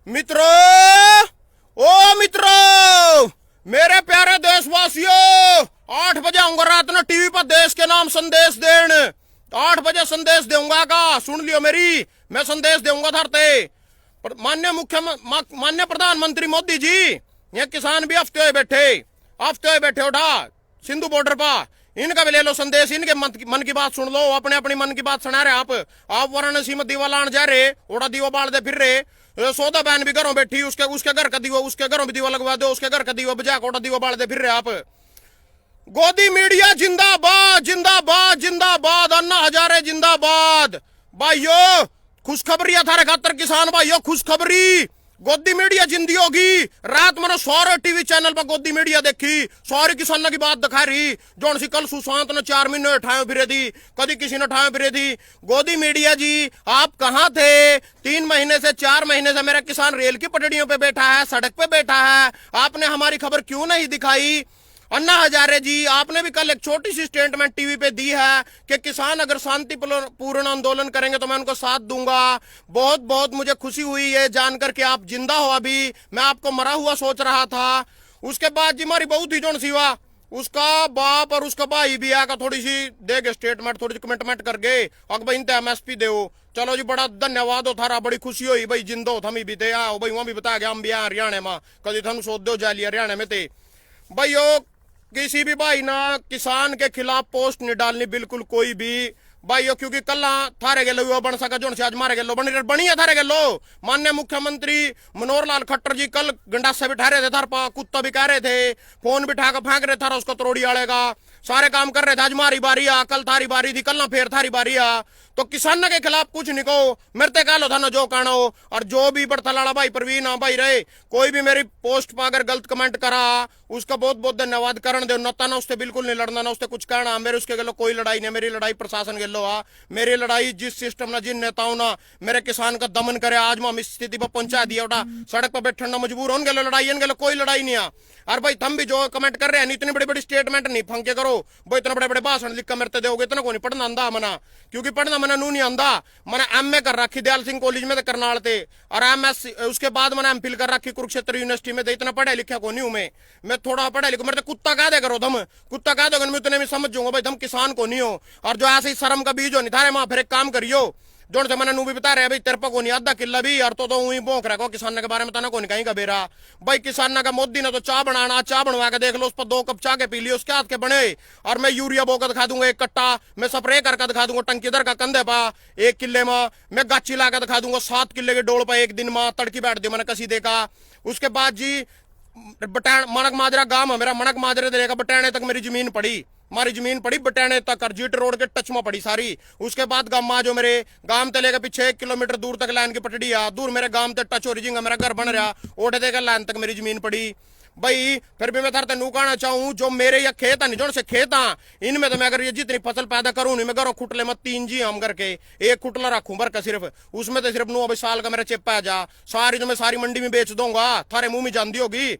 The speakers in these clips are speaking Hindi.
मित्रों, ओ मित्रों, मेरे प्यारे देशवासियों, 8 बजे आऊंगा रात में टीवी पर देश के नाम संदेश देन। 8 बजे संदेश दूंगा का, सुन लियो मेरी, मैं संदेश दूंगा धरते। मान्य प्रधानमंत्री मोदी जी, ये किसान भी हफ्ते बैठे उठा सिंधु बॉर्डर पर, इनका भी ले लो संदेश, इनके मन की बात सुन लो, अपने अपनी मन की बात सुना रहे आप वाराणसी में दीवा लान जा रहे, ओड़ा दीवा बाल दे फिर रहे। सौदा बहन भी घरों बैठी, उसके घर का दीवा, उसके घरों भी दीवा लगवा दो, उसके घर का दीवा बजा कोटा दीवा बाल दे फिर रहे आप। गोदी मीडिया जिंदाबाद जिंदाबाद जिंदाबाद, अन्ना हजारे जिंदाबाद। भाइयों खुशखबरी थारे खातर किसान भाइयों, खुशखबरी। गोदी मीडिया जिंदी होगी। रात मैंने सारे टीवी चैनल पर गोदी मीडिया देखी, सारी किसानों की बात दिखा रही। जो सी कल सुशांत ने 4 महीने उठाए फिरे थी, कभी किसी ने उठाए फिरे थी। गोदी मीडिया जी आप कहाँ थे? 3 महीने से 4 महीने से मेरा किसान रेल की पटड़ियों पे बैठा है, सड़क पे बैठा है, आपने हमारी खबर क्यों नहीं दिखाई? अन्ना हजारे जी, आपने भी कल एक छोटी सी स्टेटमेंट टीवी पे दी है कि किसान अगर शांतिपूर्ण आंदोलन करेंगे तो मैं उनको साथ दूंगा। बहुत बहुत मुझे खुशी हुई ये जानकर कि आप जिंदा हो। अभी मैं आपको मरा हुआ सोच रहा था। उसके बाद जी हमारी बहू थी जोन सिवा, उसका बाप और उसका भाई भी आकर थोड़ी सी देगे स्टेटमेंट, थोड़ी सी कमिटमेंट कर गए, अगर भाई इनते MSP दो। चलो जी, बड़ा धन्यवाद हो थारा, बड़ी खुशी हुई भाई, जिंदो थमी भी थे आओ भाई, वहां भी बता गया हम भी हरियाणा में, कभी थम सोच दो जा लिया हरियाणा में थे भाई। किसी भी भाई ना किसान के खिलाफ पोस्ट नहीं डालनी, बिल्कुल कोई भी भाइयों, क्योंकि कल थारे गेलो बन सका जो आज मारे गेलो बनी है थारे गेलो। माननीय मुख्यमंत्री मनोहर लाल खट्टर जी कल गंडासे बिठा रहे थे थार पा, कुत्ता भी कह रहे थे, फोन बिठा कर फेंक रहे थारा उसको तरोड़ी आड़ेगा, सारे काम कर रहे थे। आज हमारी बारी आ, कल थारी बारी थी, कल ना फिर थारी बारी आ, तो किसान के खिलाफ कुछ नहीं कहो, मेरे कह लो था ना जो कहना हो। और जो भी बड़थलाड़ा भाई प्रवीण भाई रहे, कोई भी मेरी पोस्ट पर अगर गलत कमेंट करा उसका बहुत बहुत धन्यवाद करण दे। नता ना उससे बिल्कुल नहीं लड़ना, ना उससे कुछ कहना, मेरे उसके गलो कोई लड़ाई नहीं। मेरी लड़ाई प्रशासन गेलो आ, मेरी लड़ाई जिस सिस्टम ना, जिन नेताओं ना मेरे किसान का दमन करे, आज हम इस स्थिति पर पहुंचा दिया उठा, सड़क पर बैठने ना मजबूर होने गेलो, लड़ाई गेलो, कोई लड़ाई नहीं आ। और भाई तुम भी जो कमेंट कर रहे हैं इतनी बड़ी बड़ी स्टेटमेंट नहीं फंके करो भाई, इतने बड़े बड़े भाषण लिख कर मेरे दोगे, इतना को नहीं पढ़ना आंदा मना, क्योंकि पढ़ना मना नू नहीं आंदा। मैंने MA कर रखी दयाल सिंह कॉलेज में करनाल थे, और MS उसके बाद मैंने MPhil कर रखी कुरुक्षेत्र यूनिवर्सिटी में। इतना पढ़ा लिखा को नहीं हूं मैं थोड़ा पढ़ा लिखा, मेरे कुत्ता कह दे करो तुम, कुत्ता कह दोगे मैं इतने में समझ जाऊंगा भाई तुम किसान को नहीं हो। और जो ऐसे ही शर्म का बीज हो नहीं थारे मां, फिर एक काम करियो जो से मैंने नू भी बता रहे भाई, तेरे पर को नहीं आधा किला भी, और तो वही भोंक रखो किसान के बारे में, तना को नहीं कहीं का बेरा भाई। किसान का मोदी ने तो चाह बनाना, चाह बनवा के देख लो, उस पर 2 कप चाह के पी लियो, उसके हाथ के बने। और मैं यूरिया बोकर दिखा दूंगा 1 कट्टा, मैं स्प्रे करके दिखा दूंगा टंकीदर का कंधे पा 1 किले में, मैं गाची ला के दिखा दूंगा 7 किले के डोल पर 1 दिन में तड़की बैठ दी मैंने कसी देखा। उसके बाद जी मनक माजरा गांव है मेरा, मनक माजरे देगा बटाने तक मेरी जमीन पड़ी, हमारी जमीन पड़ी बटाने तक, और जीट रोड के टच में पड़ी सारी। उसके बाद गांव जो मेरे गांव ते लेकर पीछे 1 किलोमीटर दूर तक लाइन की पटड़ी आ, दूर मेरे गांव ते टच हो रही, मेरा घर बन रहा, ओढ़े देकर लाइन तक मेरी जमीन पड़ी भाई। फिर भी मैं थारे नू कहना चाहूँ, जो मेरे या खेत है जो से खेत इनमें तो मैं अगर ये जितनी फसल पैदा करूँ नहीं, मैं घरों खुटले में 3 जी हम करके 1 खुटला रखूं बर का सिर्फ, उसमें तो सिर्फ 9 साल का मेरा चिप आ जा, सारी जो मैं सारी मंडी में बेच दूंगा, थारे मुंह में जानती होगी,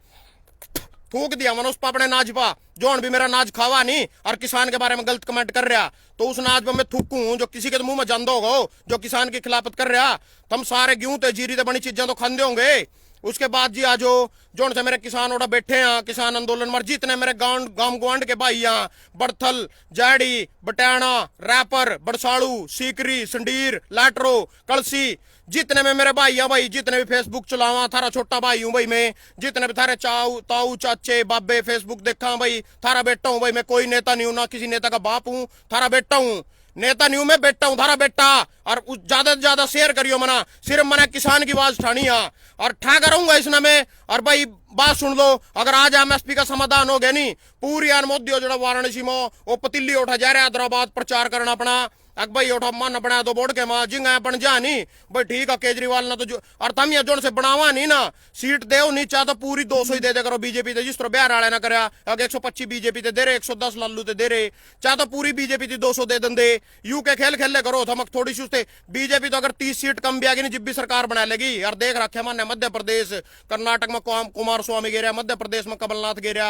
थूक दिया मैंने उस पर अपने नाज पा, जो भी मेरा नाज खावा नहीं और किसान के बारे में गलत कमेंट कर रहा, तो उस नाज पर मैं थूकूं जो किसी के तो मुंह में जानदा होगा, जो किसान की खिलाफत कर रहा। तुम सारे गेहूं ते जीरी ते बनी चीजें तो खाते होंगे। उसके बाद जी आज जो से मेरे किसान ओड़ा बैठे हैं किसान आंदोलन में, जितने मेरे गांव गुआंढ के भाई हैं, बड़थल, जाड़ी, बटाना, रैपर, बड़साड़ू, सीकरी, संडीर, लाटरो, कलसी, जितने में मेरे भाई हैं भाई, जितने भी फेसबुक चलावा, थारा छोटा भाई हूं भाई मैं, जितने भी थारे चाऊ ताऊ चाचे बाबे फेसबुक देखा भाई, थारा बेटा हूं भाई मैं, कोई नेता नहीं हूं, ना किसी नेता का बाप हूं, थारा बेटा हूं, नेता नहीं हूं मैं, बेटा हूं थारा बेटा। और ज्यादा से ज्यादा शेयर करियो मना, सिर्फ मना किसान की आवाज ठानी आ, और ठा करूंगा इसने में। और भाई बात सुन लो, अगर आज MSP का समाधान हो गया नहीं, पूरी यार मोदी हो जो वाराणसी में वो पतिल्ली उठा जा रहा है हैदराबाद प्रचार करना अपना, अक भाई उठा मन बना दो बोर्ड के मां जिंगा बन जा नहीं भाई, ठीक है केजरीवाल ना तो जो, और तम ये जोन से बनावा नहीं ना सीट दे नहीं चाह तो पूरी 200 ही दे दे करो बीजेपी ते, जिस तरह बिहार वाले ना करा, अगर 125 बीजेपी ते दे रहे, 110 लालू ते दे रहे, चाह तो पूरी बीजेपी थी 200 दे दे। यू के खेल खेले करो थमक थोड़ी सी उससे बीजेपी तो अगर 30 सीट कम भी आएगी नहीं, जब भी सरकार बना लेगी। और देख रखे माने मध्य प्रदेश कर्नाटक में कुमार स्वामी गिरा, मध्य प्रदेश में कमलनाथ गिरा,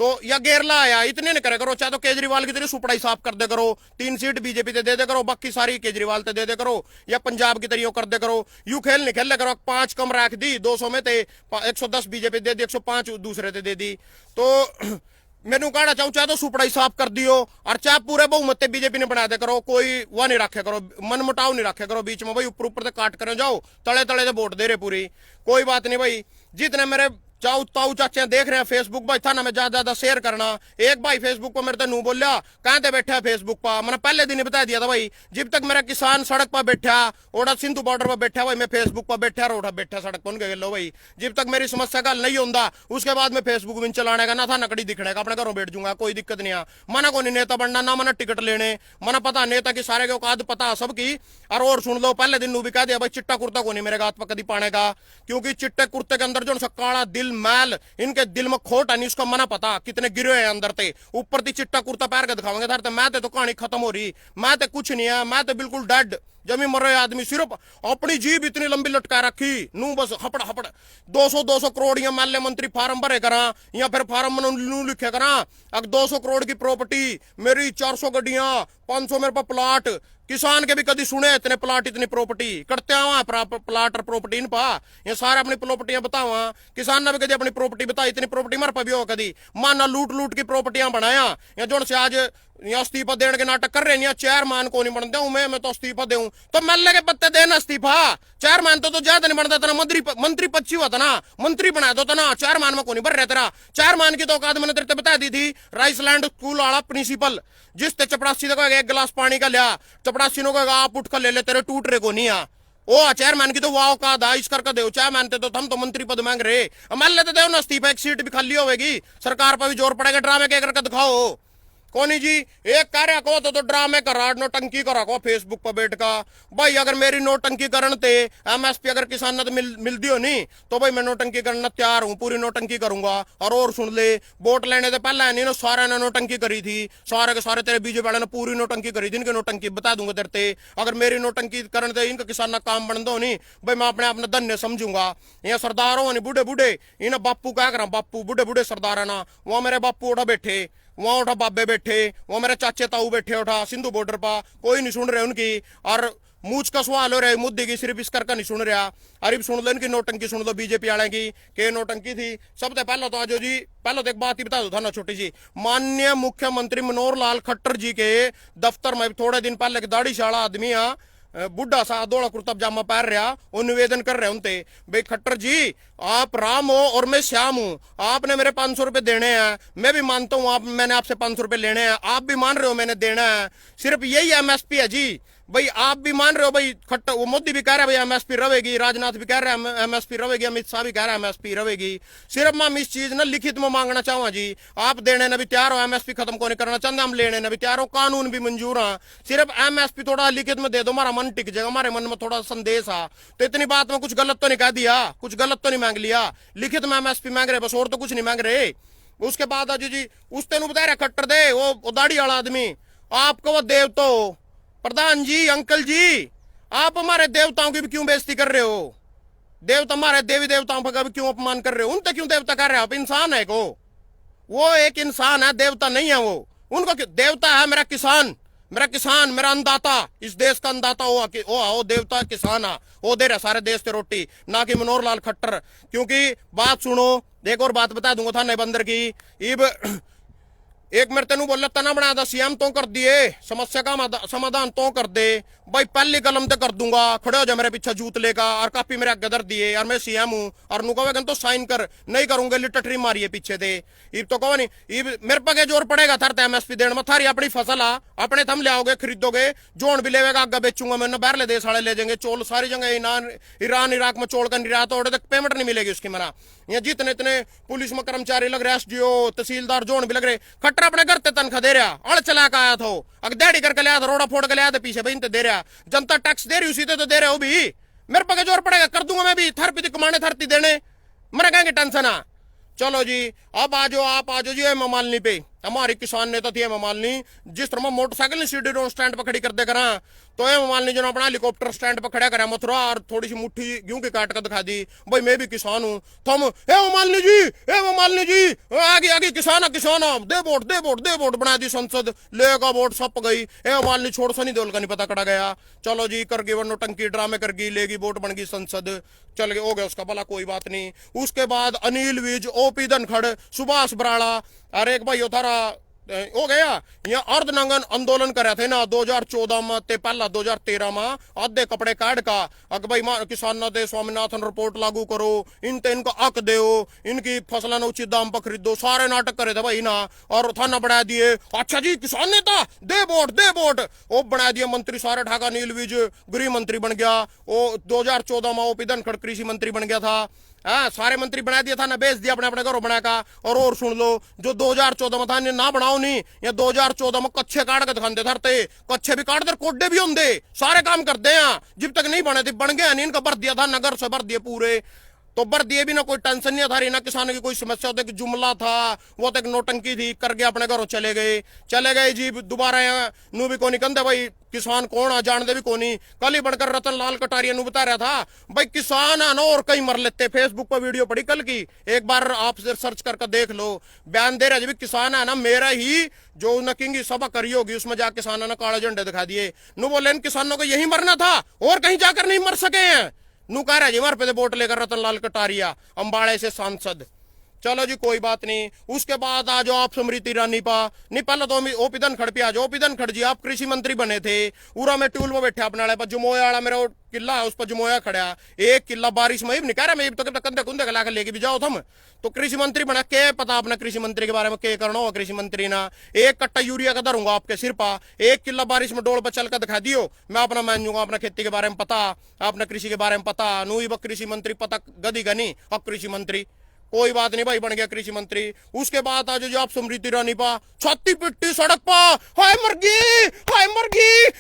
तो या गेरला आया, इतने न करे करो। चाहे तो केजरीवाल की तरह सुपड़ाई साफ कर दे करो, 3 सीट बीजेपी दे दे करो, बाकी सारी केजरीवाल ते दे दे करो, या पंजाब की तरह कर दे करो। यू खेल नहीं खेल करो, 5 कम रख दी, 200 में थे 110 बीजेपी दे दी, 105 दूसरे ते दे दी। तो मैनू कहना चाहूँ चाहे तो सुपड़ाई साफ कर दियो, और चाहे पूरे बहुमत बीजेपी ने बना दे करो, कोई वह नहीं रखे करो, मन मुटाव नहीं रखे करो बीच में भाई, ऊपर ऊपर से काट करे जाओ, तले तले से वोट दे रहे पूरी, कोई बात नहीं भाई। जितने मेरे चाऊ ताऊ चाचे देख रहे हैं फेसबुक भाई, था ना मैं ज्यादा शेयर करना। एक भाई फेसबुक पर मेरे तो नू बोलिया कहाँ ते बैठा है फेसबुक पर, मैंने पहले दिन ही बता दिया था भाई, जब तक मेरा किसान सड़क पर बैठा, ओडा सिंधु बॉर्डर पर बैठा भाई, मैं फेसबुक पर बैठा रोड़ा बैठा सड़क पर उनके लो भाई, जब तक मेरी समस्या का नहीं होता उसके बाद में फेसबुक में चलाने का ना था नकड़ी दिखने का, अपने घरों बैठ जाऊंगा, कोई दिक्कत नहीं आ। मना को नहीं नेता बनना, ना मना टिकट लेने, मना पता नेता की सारे के औकात पता सबकी। और सुन लो, पहले दिन नू भी कह दिया भाई, चिट्टा कुर्ता को नहीं मेरे गात पर कभी पाने का, क्योंकि चिट्टे कुर्ते के अंदर जो काला दिल मैल इनके दिल में खोट है नहीं, उसका मना पता कितने गिरे हैं अंदर ते, ऊपर ती चिट्टा कुर्ता पैर के दिखावेंगे धरते। मैं तो कहानी खत्म हो रही, मैं तो कुछ नहीं है, मैं तो बिल्कुल डेड जमी मर रहे आदमी, सिर्फ अपनी जीभ इतनी लंबी लटका रखी नू, बस हपड़ हपड़ 200 करोड़ या मान ले मंत्री फार्म भरे करा, या फिर फार्म में नू लिखे करा, अब 200 करोड़ की प्रॉपर्टी मेरी, 400 गड्डियां, 500 मेरे पास प्लाट, किसान के भी कभी सुने इतने प्लाट इतनी प्रॉपर्टी करते हुआ प्लाट और प्रॉपर्टी इन पा, ये सारे अपनी प्रॉपर्टियां बतावा, किसान ने भी कभी अपनी प्रॉपर्टी बताई, इतनी प्रॉपर्टी मर पर भी हो कभी, माना लूट लूट की प्रॉपर्टियां बनाया, या जो से आज या इस्तीफा देने के नाटक कर रहे हैं, चेयरमैन को नहीं बनते हूं मैं तो इस्तीफा दूं, तो मल्ले के पत्ते देना इस्तीफा, चेयरमैन तो ज्यादा नहीं बनता था, मंत्री 25 हुआ था ना, मंत्री बना दो ना, चेयरमैन में को नहीं भर रहा तेरा। चेयरमैन की तो औकात मैंने तेरे बता दी थी, राइसलैंड स्कूल वाला प्रिंसिपल, जिससे चपड़ासी को एक गिलास पानी का लिया, चपड़ासी ने कहा आप उठ कर ले ले, तेरे टूट रहे को नहीं आ, ओ चेयरमैन की तो वाह का दा इस करके दो, चेयरमैन थे तो हम तो मंत्री पद मांग रहे, मान लेते दो ना इस्तीफा, एक सीट भी खाली होगी, सरकार पर भी जोर पड़ेगा, ड्रामे के करके दिखाओ। कोनी जी एक कार्य को तो ड्रामे करा, नोटंकी करा को फेसबुक पर बैठ का भाई, अगर मेरी नोटंकी करन ते एमएसपी अगर किसान ने तो मिल दियो नहीं, तो भाई मैं नोटंकी करना तैयार हूं, पूरी नोटंकी करूंगा। और सुन ले, वोट लेने से पहले नहीं ना सारे ने नोटंकी करी थी, सारे के सारे तेरे बीजेपी वाले ने पूरी नोटंकी करी थी, इनकी नोटंकी बता दूंगा तेरे, अगर मेरी नोटंकी करने से इनका किसान काम बन दो नहीं भाई, मैं अपने आप धन्य समझूंगा। यहाँ सरदार हो नहीं, बूढ़े बूढ़े इन्हें बापू क्या करा, बापू बूढ़े बूढ़े सरदार है ना, वहां मेरे बापू उठा बैठे, वहां उठा बाबे बैठे, वो मेरे चाचे ताऊ बैठे उठा सिंधु बॉर्डर पर, कोई नहीं सुन रहे उनकी, और मूछ का सवाल हो रहा है मुद्दे की, सिर्फ इस करके नहीं सुन रहा। अरे सुन लो इनकी नोटंकी, सुन लो बीजेपी वाले की के नोटंकी थी। सबसे पहले तो आज जी पहले तो एक बात ही बता दो था ना छोटी सी, माननीय मुख्यमंत्री मनोहर लाल खट्टर जी के दफ्तर में थोड़े दिन पहले दाढ़ी शाला आदमी बुढ़ा सा दौड़ा कुर्ता पजामा पहन रहा, वो निवेदन कर रहे उनते, भाई खट्टर जी आप राम हो और मैं श्याम हूं, आपने मेरे 500 रुपए देने हैं, मैं भी मानता हूं आप, मैंने आपसे 500 रुपए लेने हैं, आप भी मान रहे हो मैंने देना है, सिर्फ यही एमएसपी है जी भाई, आप भी मान रहे हो भाई, खट्टर वो मोदी भी कह रहा है भाई एमएसपी रहेगी, राजनाथ भी कह रहा है एमएसपी रहेगी, अमित शाह भी कह रहा है एमएसपी रहेगी, सिर्फ मैं इस चीज ना लिखित में मांगना चाहूंगा जी, आप देने ने भी तैयार हो, एमएसपी खत्म को नहीं करना चाहते, हम लेने ने भी तैयार हो, कानून भी मंजूर है, सिर्फ एमएसपी थोड़ा लिखित में दे दो, हमारा मन टिक जाएगा, हमारे मन में थोड़ा संदेश आ, तो इतनी बात में कुछ गलत तो नहीं कह दिया, कुछ गलत तो नहीं मांग लिया, लिखित में एमएसपी मांग रहे बस, और तो कुछ नहीं मांग रहे। उसके बाद अजय जी उस तेन बता रहे खट्टर दे वो दाढ़ी वाला आदमी, आपको वो देवता हो, प्रधान जी अंकल जी आप हमारे देवताओं की भी क्यों बेइज्जती कर रहे हो, देवता हमारे देवी देवताओं का भी क्यों अपमान कर रहे हो, उनसे क्यों देवता कर रहे हो आप, इंसान है को, वो एक इंसान है, देवता नहीं है वो, उनको देवता है मेरा किसान, मेरा अन्नदाता, इस देश का अन्नदाता हो देवता किसान है, वो दे रहा सारे देश से रोटी, ना कि मनोहर लाल खट्टर। क्योंकि बात सुनो, एक और बात बता दूंगा था नए बंदर की, इब एक मेरे तेन बोला तना बना दा सीएम तो कर दिए, समस्या का समाधान तो कर दे भाई, पहली कलम तो कर दूंगा, खड़े हो जा मेरे पीछे जूत लेगा, और कापी मेरे आगे धर दिए, और मैं सीएम हूं, और नु कहेगा तो साइन कर, नहीं करूंगे लिटटरी मारिए पीछे दे, इब तो कहो नहीं, इब मेरे पगे जोर पड़ेगा थार एमएसपी देने में, थारी अपनी फसल आ अपने थम ले आओगे खरीदोगे, जोन भी लेगा आगे बेचूंगा मैं, बाहरले देश वाले ले जाएंगे चोल, सारी जगह ईरान इराक में चोल का निर्यात हो, तक पेमेंट नहीं मिलेगी उसकी मना, यहाँ जितने इतने पुलिस में कर्मचारी लग रहे, एसडीओ तहसीलदार जोन भी लग रहे, खट्टर अपने घर तनख्वाह दे रहा, अड़ चला के आया था, अगदेड़ी करके लिया था, रोड़ा फोड़ के लिया था पीछे भाई दे रहा, जनता टैक्स दे रही उसी तो दे रहे हो भी, मेरे पगे जोर पड़ेगा कर दूंगा मैं भी, थर पीती कमाने थरती देने, मेरे कहेंगे टेंशन आ। चलो जी अब आ जाओ, आप आ जाओ जी हेमा मालिनी पे, हमारी किसान नेता थी हेमा मालिनी, जिस तरह मोटरसाइकिल ने सीडी रोड स्टैंड पर खड़ी कर दे करा, तो ये मान लीजिए अपना हेलीकॉप्टर स्टैंड पर खड़ा करा मथुरा और थोड़ी सी मुट्ठी गेहूं की काट कर दिखा दी, भाई मैं भी किसान हूँ। तुम मालिनी जी आगे आगे किसान दे वोट बना दी संसद, लेगा वोट सप गई। मालिनी छोड़ सनी देओल का नहीं पता कड़ा गया, चलो जी कर गई वरनो टंकी ड्रामे कर गई, लेगी वोट बन गई संसद, चल गए हो गया उसका भला, कोई बात नहीं। उसके बाद अनिल विज, ओपी धनखड़, सुभाष बराड़ा, अरे एक भाई थारा हो गया यहाँ अर्धनंगन आंदोलन करे थे ना 2014 में ते पहला 2013 में आधे कपड़े काट का अग भाई किसान दे स्वामीनाथन रिपोर्ट लागू करो, इनते इनका हक दो, इनकी फसलों उचित दाम पर खरीदो, सारे नाटक करे थे भाई ना, और थाना बढ़ा दिए। अच्छा जी किसान नेता दे वोट वो बना दिए मंत्री सारे ढाका, नील विज गृह मंत्री बन गया, वो 2014 में ओपी धनखड़ कृषि मंत्री बन गया था। हाँ सारे मंत्री बना दिया था ना, बेच दिया अपने अपने घरों बना का। और सुन लो जो 2014 में था ना बनाओ नहीं, या 2014 में कच्चे काट के दिखाते धरते, कच्चे भी काट दे कोडे भी होंगे, सारे काम करते हैं, जब तक नहीं बने थे बन गया नहीं, इनका भर दिया था नगर से भर दिए पूरे, तो भर दिए भी ना, कोई टेंशन नहीं था रही ना, किसानों की कोई समस्या होती, कि जुमला था वो तो एक नोटंकी थी, कर गया अपने घरों चले गए जी। दोबारा नू भी कोनी कंधे भाई किसान कौन आ जानते भी कोनी। कल ही बढ़कर रतन लाल कटारिया नू बता रहा था भाई किसान है ना और कहीं मर लेते, फेसबुक पर वीडियो पड़ी कल की, एक बार आप सर्च करके देख लो, बयान दे रहे किसान है ना, मेरा ही जो नकिंग सभा करी होगी उसमें जाकर किसानों ने काले झंडे दिखा दिए, नू बोले इन किसानों को यही मरना था और कहीं जाकर नहीं मर सके हैं, नू कह रहा जी हमारे पे वोट लेकर रतन लाल कटारिया अंबाड़े से सांसद। चलो जी कोई बात नहीं। उसके बाद आ जाओ आप स्मृति ईरानी पा, नहीं पहले तो ओपी धनखड़ पे आ जाओ। ओपी धनखड़ जी आप कृषि मंत्री बने थे, उरा में टूल में बैठे अपने वाले पर, जमोया वाला मेरा किला है उस पर जमोया खड़ा, एक किला बारिश में नहीं कह रहा मैं तो कंधे कुंधे लाकर लेके भी जाओ तुम, तो कृषि मंत्री बना के पता अपना कृषि मंत्री के बारे में क्या करना होगा कृषि मंत्री ना, एक कट्टा यूरिया का धरूंगा आपके सिर पर, एक किला बारिश में डोल पर चल कर दिखा दियो, मैं अपना मान जूंगा, अपना खेती के बारे में पता, अपना कृषि के बारे में पता, नू ही कृषि मंत्री पता गदी गनी अब कृषि मंत्री, कोई बात नहीं भाई बन गया कृषि मंत्री। उसके बाद आज जो आप स्मृति ईरानी पा छाती पिट्टी सड़क पा, हाय मर गई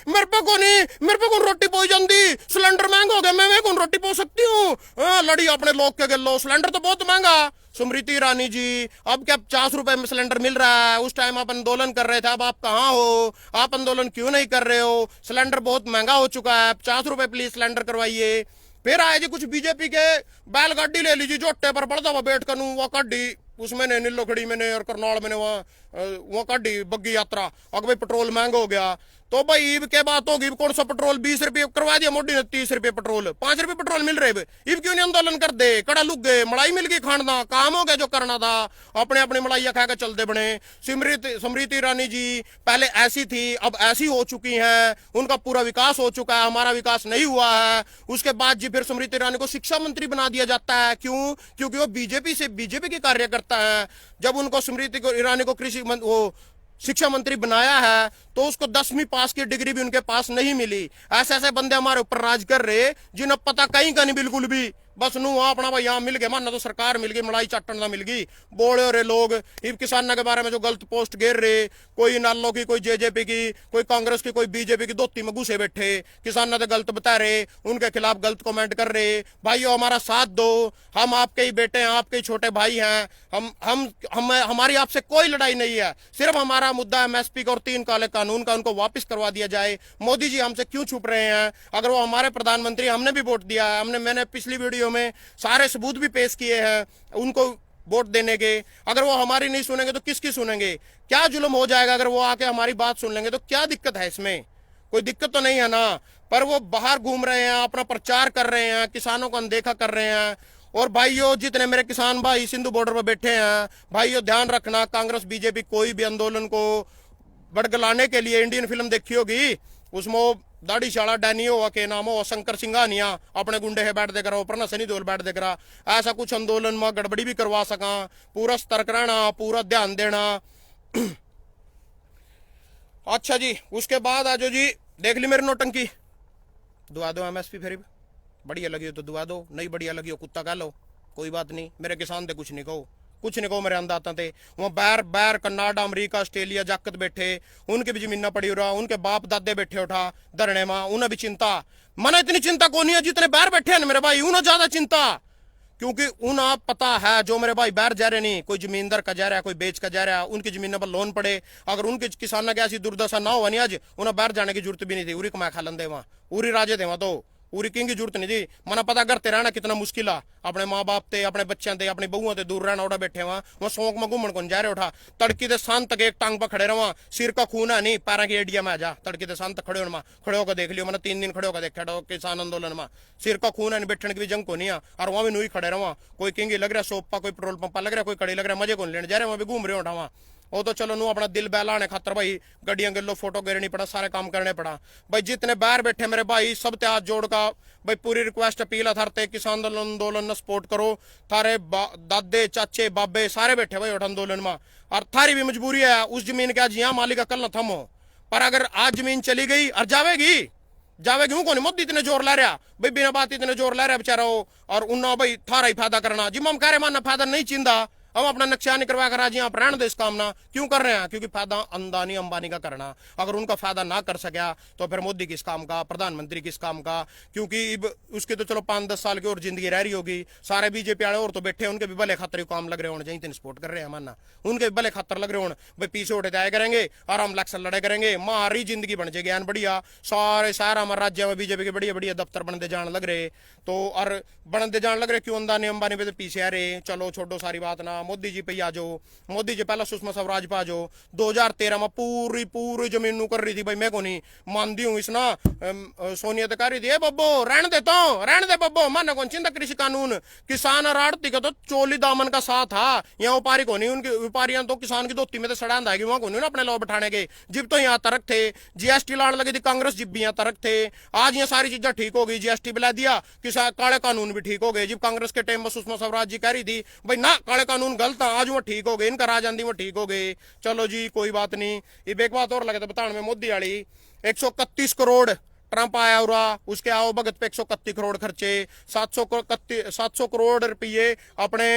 मेरे पे कौन रोटी पोई जाती, सिलेंडर महंगा हो गया, मैं कौन रोटी पो सकती हूँ, लड़ी अपने लोग के गलो, सिलेंडर तो बहुत महंगा। स्मृति ईरानी जी अब क्या 50 रुपए में सिलेंडर मिल रहा है, उस टाइम आप आंदोलन कर रहे थे, अब आप कहाँ हो, आप आंदोलन क्यों नहीं कर रहे हो, सिलेंडर बहुत महंगा हो चुका है, 50 रुपए प्लीज सिलेंडर करवाइए। फिर आए जी कुछ बीजेपी के बैलगाड़ी ले लीजिए जो अट्टे पर पड़ता हुआ बैठ कर वो काटी, उसमें ने नीलो खड़ी मैंने और करनाल मैंने वहाँ काटी बग्गी यात्रा, अगर भाई पेट्रोल महंगा हो गया तो भाई ईब के बात होगी, कौन सा पेट्रोल 20 रुपये करवा दिया मोदी ने, 30 रुपये पेट्रोल, 5 रुपये पेट्रोल मिल रहे, ईब क्यों नहीं आंदोलन कर दे, कड़ा लुक गए, मलाई मिल गई खाना, काम हो गया जो करना था, अपने अपने मलाइया खा कर चलते बने। स्मृति ईरानी जी पहले ऐसी थी अब ऐसी हो चुकी हैं, उनका पूरा विकास हो चुका है, हमारा विकास नहीं हुआ है। उसके बाद जी फिर स्मृति ईरानी को शिक्षा मंत्री बना दिया जाता है, क्यों, क्योंकि वो बीजेपी के कार्यकर्ता है। जब उनको स्मृति ईरानी को शिक्षा मंत्री बनाया है तो उसको 10वीं पास की डिग्री भी उनके पास नहीं मिली। ऐसे ऐसे बंदे हमारे ऊपर राज कर रहे जिन्हें पता कहीं का नहीं बिल्कुल भी, बस नू अपना भाई यहाँ मिल गया, मानना तो सरकार मिल गई, मलाई चाटन ना मिल गई, बोले रहे लोग इब किसानों के बारे में जो गलत पोस्ट घेर रहे, कोई नालों की, कोई जेजेपी की, कोई कांग्रेस की, कोई बीजेपी की, धोती में घुसे बैठे किसानों ने गलत बता रहे, उनके खिलाफ गलत कमेंट कर रहे। भाइयों हमारा साथ दो, हम आपके ही बेटे हैं, आपके ही छोटे भाई हैं, हमारी आपसे कोई लड़ाई नहीं है, सिर्फ हमारा मुद्दा एमएसपी का और 3 काले कानून का, उनको वापस करवा दिया जाए। मोदी जी हमसे क्यों छुप रहे हैं, अगर वो हमारे प्रधानमंत्री, हमने भी वोट दिया है, मैंने पिछली वीडियो में सारे सबूत भी पेश किए हैं उनको वोट देने के, अगर वो हमारी नहीं सुनेंगे तो किसकी सुनेंगे, क्या जुल्म हो जाएगा अगर वो आके हमारी बात सुन लेंगे, तो क्या दिक्कत है इसमें, कोई दिक्कत तो नहीं है ना। पर वो बाहर घूम रहे हैं, अपना प्रचार कर रहे हैं, किसानों को अनदेखा कर रहे हैं। और भाइयों जितने मेरे किसान भाई सिंधु बॉर्डर पर बैठे हैं, भाइयों ध्यान रखना, कांग्रेस बीजेपी कोई भी आंदोलन को बड़गलाने के लिए, इंडियन फिल्म देखी होगी उसमें दाढ़ी शाला डैनियो के नाम हो शंकर सिंघानिया अपने गुंडे है बैठ देख रहा, ऊपर ना सनी देओल बैठ देख रहा, ऐसा कुछ आंदोलन में गड़बड़ी भी करवा सका, पूरा सतर्क रहना, पूरा ध्यान देना। अच्छा जी उसके बाद आज जी देख ली मेरी नोटंकी, दुआ दो एमएसपी फिर बढ़िया लगी हो तो दुआ दो, नहीं बढ़िया लगी हो कुत्ता कह लो, कोई बात नहीं, मेरे किसान थे कुछ नहीं कहो मेरे अंदाता थे, वहाँ बैर कनाडा अमेरिका ऑस्ट्रेलिया जाकत बैठे, उनकी भी जमीना पड़ी हो रहा, उनके बाप दादे बैठे उठा धरने में, उन्हें भी चिंता, मना इतनी चिंता को नहीं है जितने बाहर बैठे हैं मेरे भाई, उन्हें ज्यादा चिंता, क्योंकि उन्हें पता है जो मेरे भाई बाहर जा रहे नहीं, कोई जमींदार का जा रहा है, कोई बेच का जा रहा है, उनकी जमीन पर लोन पड़े, अगर उनके किसान की ऐसी दुर्दशा ना हो नहीं आज, उन्हें बाहर जाने की जरूरत भी नहीं थी, उरी कमा खा लेंदे वहां, उरी राजे थे वहां, तो पूरी किंग की जरूरत नहीं थी। मना पता करते रहना कितना मुश्किल आ, अपने माँ बाप थे, अपने बच्चों थे, अपनी बहुओं से दूर रहना, उठा बैठे वहां शौक में घूमन कौन जा रहे उठा, तड़की से शांत तक एक टांग पर खड़े रहो, सिर का खून है नहीं, पैरा की एडिया में आ जा, तड़की से शांत खड़े होना, खड़े होकर देख लियो, मैंने 3 दिन खड़े होकर देखा था किसान आंदोलन में, सिर का खून है नहीं, बैठने की भी जंग को नहीं है, और वहां भी नुई खड़े रहो, कोई किंग लग रहा सोपा, कोई पेट्रोल पंपा लग रहा, कोई कड़ी लग रहा, मजे कौन लेने जा रहे, वहां भी घूम रहे उठा वहां, वो तो चलो नू अपना दिल बहलाने खातर भाई गड्डियां गिल्लो फोटो गिरनी पड़ा, सारे काम करने पड़ा। भाई जितने बाहर बैठे मेरे भाई सब ते हाथ जोड़ का भाई पूरी रिक्वेस्ट अपील है थारते, किसान आंदोलन न सपोर्ट करो, थारे दादे चाचे बाबे सारे बैठे भाई उठ आंदोलन में, और थारी भी मजबूरी है उस जमीन के आज यहाँ मालिक का कल न थमो, पर अगर आज जमीन चली गई और जावेगी जावेगी हूं कौन मोदी इतने जोर ला रहा भाई, बिना बात इतने जोर ला रहा बेचारा हो, और उन्ना भाई थारा ही फायदा करना, जिम हम कह रहे मानना फायदा नहीं चिंदा, हम अपना नक्शा नहीं करवा कर आज यहाँ रहने दे इस काम ना, क्यों कर रहे हैं, क्योंकि फायदा अंदानी अंबानी का करना, अगर उनका फायदा ना कर सका तो फिर मोदी किस काम का, प्रधानमंत्री किस काम का, क्योंकि उसके तो चलो 5-10 साल की और जिंदगी रह रही होगी, सारे बीजेपी वाले और तो बैठे उनके भी भले खातर काम लग रहे होने, जहीं सपोर्ट कर रहे हैं मानना, उनके भी भले खातर लग रहे होने, भाई पीछे उठे जाए करेंगे और हम इलेक्शन लड़े करेंगे, मारी जिंदगी बन जाएगी बढ़िया, सारे सारा हमारे राज्य में बीजेपी के बढ़िया बढ़िया दफ्तर बनते जाने लग रहे, तो और बनते जाने लग रहे, क्यों अंदानी अंबानी पे तो पीछे आ रहे, चलो छोड़ो सारी बात ना, मोदी जी पे आ जाओ, मोदी जी पहला सुषमा स्वराज पे आ जाओ, 2013 में पूरी पूरी जमीन नू कर रही थी भाई, मैं को नहीं मानती हूँ इसना, सोनिया तो कर रही थी बब्बो रहने देता हूँ, रहने दे बब्बो, माना कौन चिंता कृषि कानून, किसान और आड़ती का तो चोली दामन का साथ था, यहाँ व्यापारी को नहीं, उनकी व्यापारियां तो किसान की धोती में तो सड़ान आएगी, वहां को नहीं अपने लोग बैठाने के, जिब तो यहाँ तरक थे, जीएसटी लाने लगी थी कांग्रेस, जिब भी यहाँ तरक थे, आज ये सारी चीजें ठीक हो गई, जीएसटी बिला दिया, किसान काले कानून भी ठीक हो गए, जब कांग्रेस के टाइम में सुषमा स्वराज जी कह रही थी भाई ना काले कानून गलत है, आज वो ठीक हो गए, इनका राज आंदी वो ठीक हो गए, चलो जी कोई बात नहीं। ये एक बात और लगे तो बताने में मोदी वाली 131 करोड़ ट्रंप आया हुआ, उसके आओ भगत पे 131 करोड़ खर्चे, 700 करोड़ रुपये अपने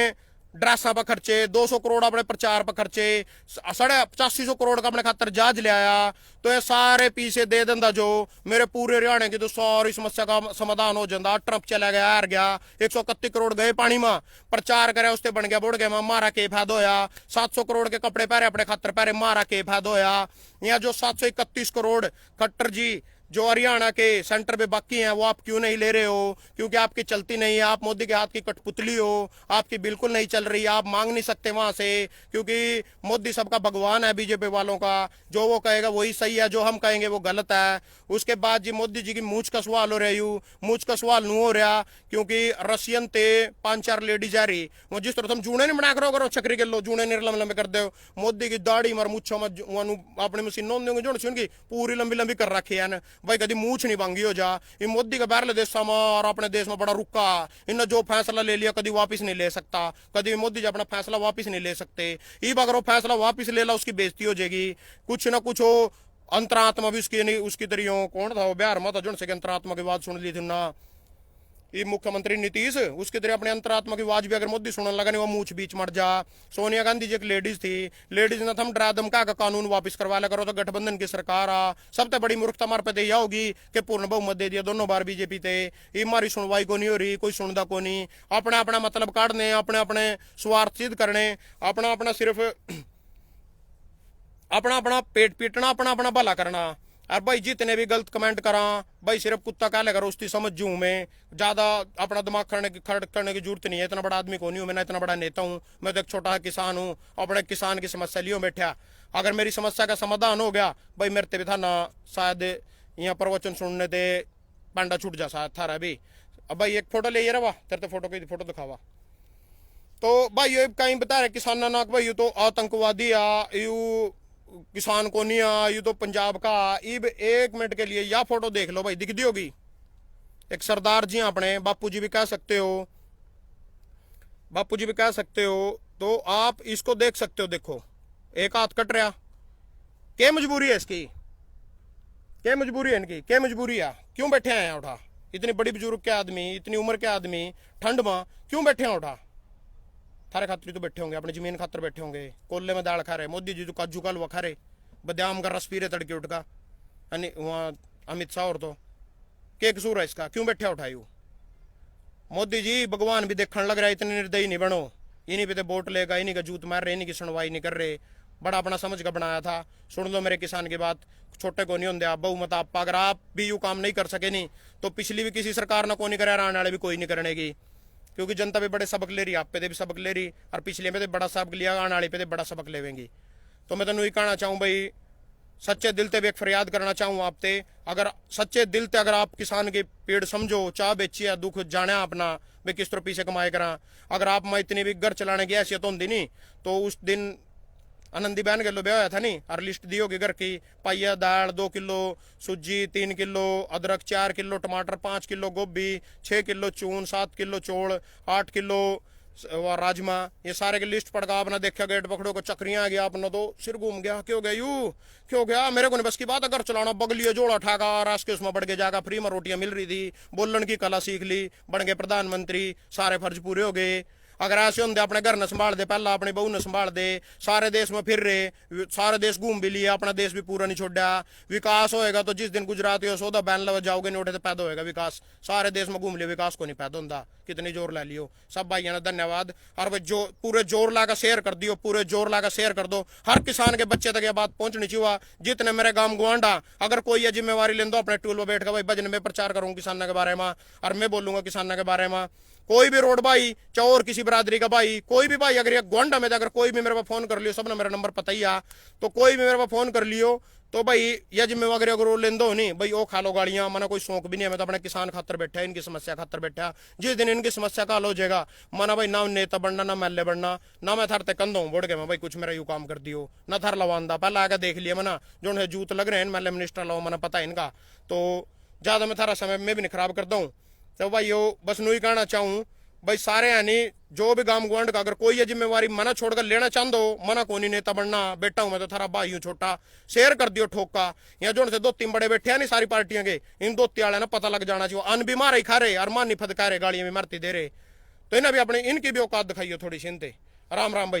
ड्रेसा पर खर्चे, 200 करोड़ अपने प्रचार पर खर्चे, 85 करोड़ का अपने खातर जहाज ले आया, तो ये सारे पीछे दे देंदा जो मेरे पूरे हरियाणा की तो सारी समस्या का समाधान हो जाता, ट्रंप चला गया हार गया, 131 करोड़ गए पानी में, प्रचार करे उससे बन गया बुढ़ गया, मारा के फायदा होया, 700 करोड़ के कपड़े पहरे अपने खातर पहरे, मारा के फायदा होया, यहाँ जो 731 करोड़ खट्टर जी जो हरियाणा के सेंटर पे बाकी हैं वो आप क्यों नहीं ले रहे हो, क्योंकि आपकी चलती नहीं है, आप मोदी के हाथ की कठपुतली हो, आपकी बिल्कुल नहीं चल रही, आप मांग नहीं सकते वहां से, क्योंकि मोदी सबका भगवान है बीजेपी वालों का, जो वो कहेगा वही सही है, जो हम कहेंगे वो गलत है। उसके बाद जी मोदी जी की मूछ का सवाल हो रही हूँ, मूछ का सवाल नहीं हो रहा, क्योंकि रशियन थे 5-4 लेडीज आ रही, वो जिस तरह तुम जूने नहीं बना करो चक्री के लो जूने नहीं लंबे लंबे कर दो, मोदी की दाढ़ी मार मूछा अपने मशीनों जो उनकी पूरी लंबी लंबी कर रखी है भाई, कभी मूछ नहीं भांगी हो जा, ये मोदी का बाहरले देश में और अपने देश में बड़ा रुका, इन्हें जो फैसला ले लिया कभी वापस नहीं ले सकता, कभी मोदी जी अपना फैसला वापस नहीं ले सकते, ये अगर वो फैसला वापस ले ला उसकी बेइज्जती हो जाएगी, कुछ ना कुछ हो अंतरात्मा भी उसकी नहीं, उसकी तरीयों कौन था वो बिहार में था जो अंतरात्मा की बात सुन ली थी ना, ये मुख्यमंत्री नीतीश, उसके तरह अपने अंतरात्मा की आवाज भी अगर मोदी सुनने लगा नहीं वो मूछ बीच मर जा। सोनिया गांधी जी एक लेडीज थी, लेडीज ने थम डरा धमका का कानून वापस करवा लिया करो, तो गठबंधन की सरकार आ, सबसे बड़ी मूर्खता हमारे पे यह होगी कि पूर्ण बहुमत दे दिया, दोनों बार बीजेपी थे, ये हमारी सुनवाई को नहीं हो रही, कोई सुनता को नहीं, अपना अपना मतलब काटने, अपने अपने स्वार्थ सिद्ध करने, अपना अपना सिर्फ अपना अपना पेट पीटना, अपना अपना भला करना, और भाई जितने भी गलत कमेंट करा भाई सिर्फ कुत्ता काले करो उसकी समझ जू मैं, ज्यादा अपना दिमाग खर्च करने की जरूरत नहीं है, इतना बड़ा आदमी को नहीं हूं मैं, इतना बड़ा नेता हूं मैं, तो एक छोटा किसान हूं, अपने किसान की समस्या लियो बैठा, अगर मेरी समस्या का समाधान हो गया भाई मेरे ते भी था ना शायद यहाँ प्रवचन सुनने थे पांडा छूट जा शायद थारा भी। अब भाई एक फोटो ले रहा तेरे तो फोटो की फोटो दिखावा, तो भाई ये कहीं बता रहे किसान ना भाई तो आतंकवादी आ, यू किसान को नहीं आ, यू तो पंजाब का, इब 1 मिनट के लिए या फोटो देख लो भाई, दिख दी होगी, एक सरदार जी अपने बापू जी भी कह सकते हो, बापू जी भी कह सकते हो, तो आप इसको देख सकते हो, देखो एक हाथ कट रहा, क्या मजबूरी है इसकी, क्या मजबूरी है इनकी, क्या मजबूरी है, क्यों बैठे हैं यहाँ उठा, इतनी बड़ी बुजुर्ग के आदमी, इतनी उम्र के आदमी ठंड में क्यों बैठे हैं उठा, थारे खातिर तो बैठे होंगे, अपनी जमीन खातर बैठे होंगे, कोल्ले में दाल खा रहे, मोदी जी तो काजू का हलवा खा रहे, बदाम का रस पी रहे तड़के उठ का, वहाँ अमित शाह और तो क्या कसूर है इसका, क्यों बैठे उठायू, मोदी जी भगवान भी देखने लग रहा है, इतने निर्दयी नहीं बनो। इन्हीं पे तो वोट लेगा, इन्हीं का जूत मार रहे, इन्हीं की सुनवाई नहीं कर रहे। बड़ा अपना समझ का बनाया था। सुन लो मेरे किसान की बात, छोटे को नहीं होंगे आप बहुमत आप, अगर आप भी यू काम नहीं कर सके नहीं तो पिछली भी किसी सरकार ने को नहीं कराया, आने वाले भी कोई नहीं करेगी। क्योंकि जनता भी बड़े सबक ले रही, आप पे भी सबक ले रही, और पिछले पे तो बड़ा सबक लिया, आने वाले पे तो बड़ा सबक लेवेंगी। तो मैं तेन ये कहना चाहूँ भाई, सच्चे दिल ते भी एक फरियाद करना चाहूँ आप ते, अगर सच्चे दिल ते अगर आप किसान के पेड़ समझो, चाह बेचिए, दुख जाने अपना भाई किस तरह पीछे कमाए करा। अगर आप मैं इतनी भी घर चलाने की हैसियत होती नहीं तो उस दिन आनंदी बहन के लो ब्याह होया था नहीं, और लिस्ट दी होगी घर की, पाइया दाल 2 किलो, सूजी 3 किलो, अदरक 4 किलो, टमाटर 5 किलो, गोभी 6 किलो, चून 7 किलो, चौल 8 किलो, राजमा, ये सारे की लिस्ट पड़गा आपने देखा, गेट पकड़ो को चक्रियां आ गया, आपने तो सिर घूम गया, क्यों गया यू, क्यों गया, मेरे को नहीं बस की बात, अगर चलाना बगलिए जोड़ा ठाका, रास के उसमें बढ़ के जाकर फ्री में रोटियां मिल रही थी, बोलन की कला सीख ली, बन गए प्रधानमंत्री, सारे फर्ज पूरे हो गए। अगर ऐसे होंगे अपने घर ने संभाल दे, पहला अपनी बहू ने संभाल दे, सारे देश में फिर रहे, सारे देश घूम भी लिया, अपना देश भी पूरा नहीं छोड़ा। विकास होएगा तो जिस दिन गुजरात या सौदा बैन लगा जाओगे नहीं उठे तो पैदा होएगा विकास, सारे देश में घूम लियो, विकास को नहीं पैदा होता, कितनी जोर ला लियो। सब भाइयों ने धन्यवाद, और भाई जो पूरे जोर लाकर शेयर कर दियो, पूरे जोर लाकर शेयर कर दो, हर किसान के बच्चे तक ये बात पहुंचनी चाहिए। जितने मेरे गांव गुआंढा, अगर कोई ये जिम्मेवारी ले दो अपने टूल पर बैठ कर, भाई भजन में प्रचार करूंगा किसानों के बारे में, और मैं बोलूंगा किसानों के बारे में। कोई भी रोड भाई, चाहे और किसी बरादरी का भाई, कोई भी भाई अगर ये गोंडा में अगर कोई भी मेरे पास फोन कर लियो, सबने मेरा नंबर पता ही आ, तो कोई भी मेरे पास फोन कर लियो तो भाई यह जिम्मेवारी अगर वो लेंदो नहीं भाई, वो खा लो गाड़ियां, मना कोई शौक भी नहीं है, मैं तो अपने किसान खातर बैठा, इनकी समस्या खातर बैठा। जिस दिन इनकी समस्या का हल हो जाएगा, मना भाई ना नेता बनना, ना महल्ले बढ़ना, ना मैं थारते कंधा हूँ बोड़ के मैं भाई कुछ मेरा यू काम कर दियो, ना थार लवानदा, पहले आकर देख लिया मना जो उन्हें जूत लग रहे हैं महल्ले मिनिस्टर लो, मना पता है इनका, तो ज्यादा मैं थारा समय में भी नहीं खराब करता हूँ। तो भाई यो बस नू ही कहना चाहूँ भाई, सारे यानी जो भी गांव गुआंढ का अगर कोई ये जिम्मेवारी मना छोड़कर लेना चाहते हो, मना को नहीं नेता बनना, बेटा हूं मैं तो थारा भाई हूं छोटा, शेयर कर दियो ठोका, यहाँ जो से 2-3 बड़े बैठे हैं नहीं सारी पार्टियां के, इन 2-3 वाले ना पता लग जाना चाहिए, अन भी मारे खा रहे और मान नहीं फदका रहे, गाड़ियां भी मारती दे रहे, तो इन्हें भी अपने इनकी भी औकात दिखाइयो थोड़ी सी, इनते राम राम भाई।